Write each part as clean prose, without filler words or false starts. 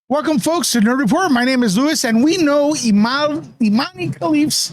Welcome, folks, to Nerd Report. My name is Lewis, and we know Imane Khelif's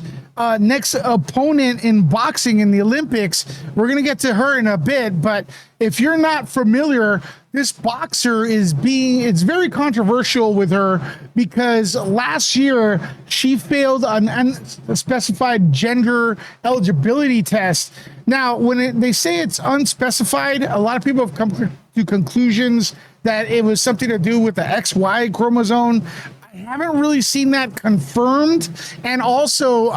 next opponent in boxing in the Olympics. We're going to get to her in a bit, but if you're not familiar, this boxer it's very controversial with her because last year she failed an unspecified gender eligibility test. Now, when they say it's unspecified, a lot of people have come to conclusions that it was something to do with the XY chromosome. I haven't really seen that confirmed. And also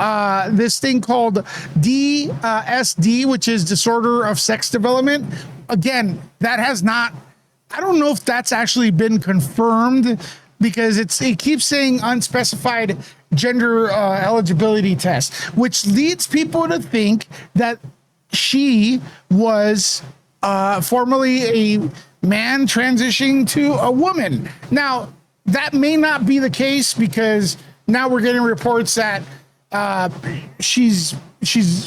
this thing called DSD, which is disorder of sex development. Again, that has not, I don't know if that's actually been confirmed because it keeps saying unspecified gender eligibility test, which leads people to think that she was formerly a man transitioning to a woman. Now, that may not be the case because now we're getting reports that she's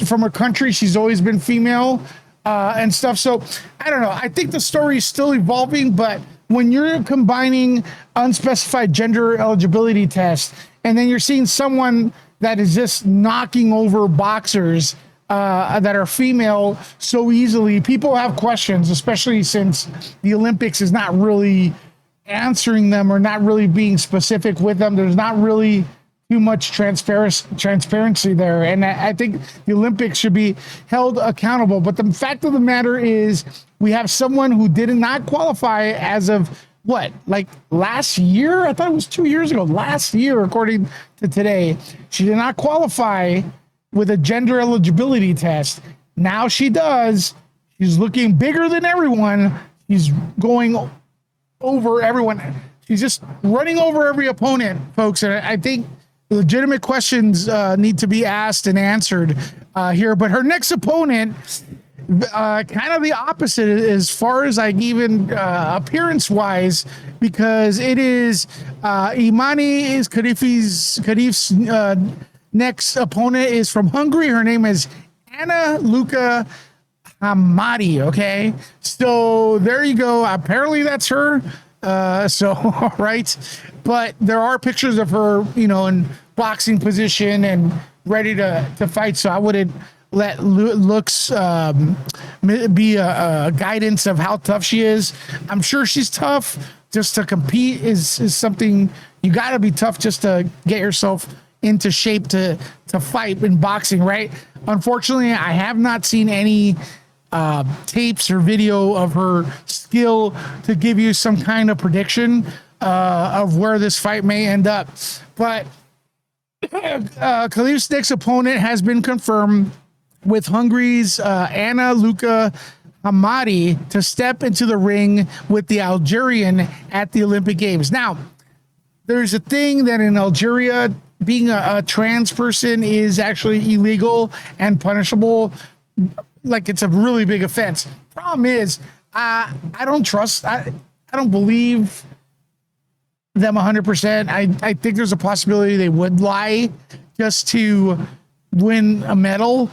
from a country she's always been female and stuff. So I don't know. I think the story is still evolving, but when you're combining unspecified gender eligibility tests and then you're seeing someone that is just knocking over boxers that are female so easily, people have questions, especially since the Olympics is not really answering them or not really being specific with them. There's not really too much transparency there. And I think the Olympics should be held accountable. But the fact of the matter is we have someone who did not qualify as of what, like last year? I thought it was 2 years ago. Last year, according to today, she did not qualify with a gender eligibility test. Now she does. She's looking bigger than everyone. She's going over everyone. She's just running over every opponent, folks. And I think legitimate questions need to be asked and answered here. But her next opponent, kind of the opposite as far as like even appearance-wise, because it is Imane Khelif's next opponent is from Hungary. Her name is Luca. Hamori, okay? So there you go. Apparently that's her. All right. But there are pictures of her, in boxing position and ready to fight. So I wouldn't let looks be a guidance of how tough she is. I'm sure she's tough. Just to compete is something you got to be tough just to get yourself into shape to fight in boxing, right? Unfortunately, I have not seen any tapes or video of her skill to give you some kind of prediction of where this fight may end up. But Khelif's next opponent has been confirmed with Hungary's Luca Hamori to step into the ring with the Algerian at the Olympic Games. Now, there's a thing that in Algeria, being a trans person is actually illegal and punishable. Like, it's a really big offense. Problem is, I don't believe them 100%. I think there's a possibility they would lie just to win a medal.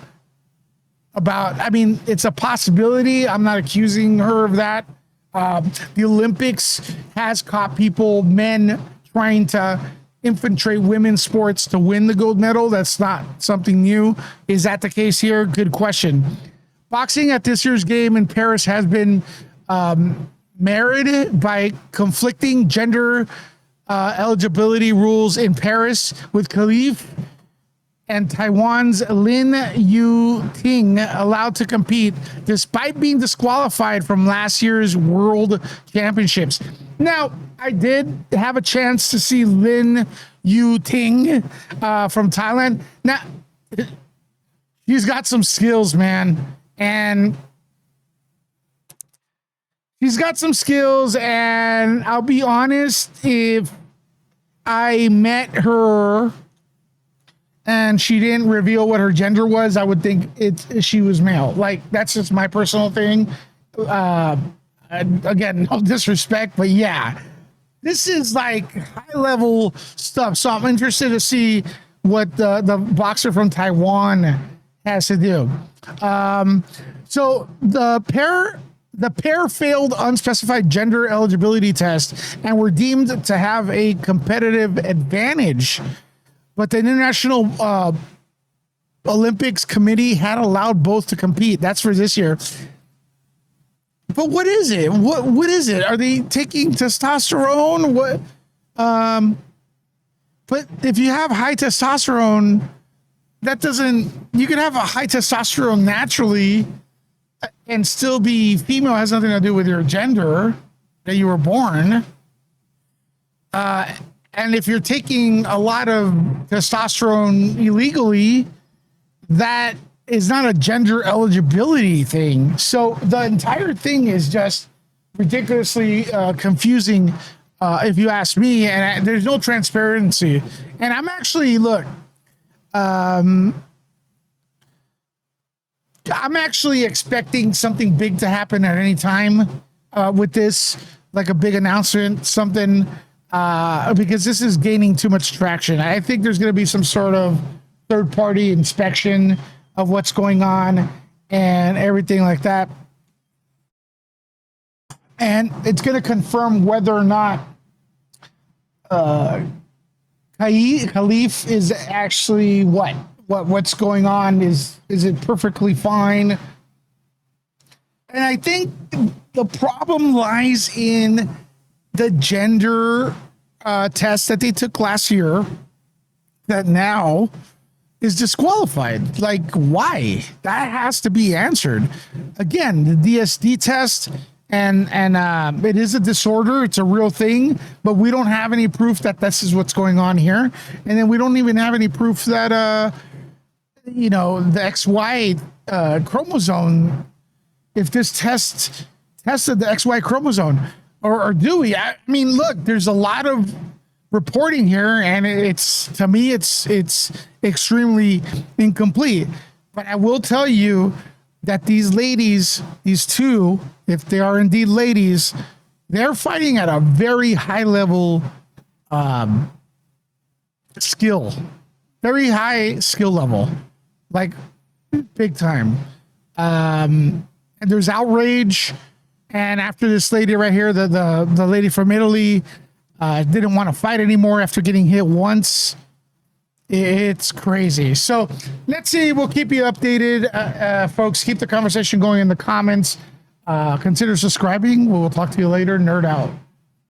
It's a possibility. I'm not accusing her of that. The Olympics has caught men trying to infiltrate women's sports to win the gold medal. That's not something new. Is that the case here? Good question. Boxing at this year's game in Paris has been marred by conflicting gender eligibility rules in Paris, with Khelif and Taiwan's Lin Yu-ting allowed to compete despite being disqualified from last year's World Championships. Now, I did have a chance to see Lin Yu-ting from Thailand. Now, he's got some skills, man. And he's got some skills, and I'll be honest, if I met her and she didn't reveal what her gender was, I would think she was male. Like, that's just my personal thing. Again, no disrespect, but yeah, this is like high level stuff. So I'm interested to see what the boxer from Taiwan has to do. So the the pair failed unspecified gender eligibility test and were deemed to have a competitive advantage. But the International Olympics Committee had allowed both to compete. That's for this year. But what is it? What is it? Are they taking testosterone? What? But if you have high testosterone, that doesn't. You can have a high testosterone naturally and still be female. It has nothing to do with your gender that you were born. And if you're taking a lot of testosterone illegally, that is not a gender eligibility thing. So the entire thing is just ridiculously confusing, if you ask me. And there's no transparency. And I'm actually, look, I'm actually expecting something big to happen at any time with this, like a big announcement, something. Because this is gaining too much traction. I think there's going to be some sort of third-party inspection of what's going on and everything like that. And it's going to confirm whether or not Khelif is actually what's going on. Is it perfectly fine? And I think the problem lies in the gender test that they took last year that now is disqualified. Like, why? That has to be answered. Again, the DSD test, and it is a disorder. It's a real thing, but we don't have any proof that this is what's going on here. And then we don't even have any proof that, the XY chromosome, if this test tested the XY chromosome, or do we? I mean, look, there's a lot of reporting here, and it's, to me, it's extremely incomplete. But I will tell you that these ladies, these two, if they are indeed ladies, they're fighting at a very high level skill, very high skill level, like big time. And there's outrage. And after this lady right here, the lady from Italy didn't want to fight anymore after getting hit once. It's crazy. So let's see. We'll keep you updated, folks. Keep the conversation going in the comments. Consider subscribing. We'll talk to you later. Nerd out.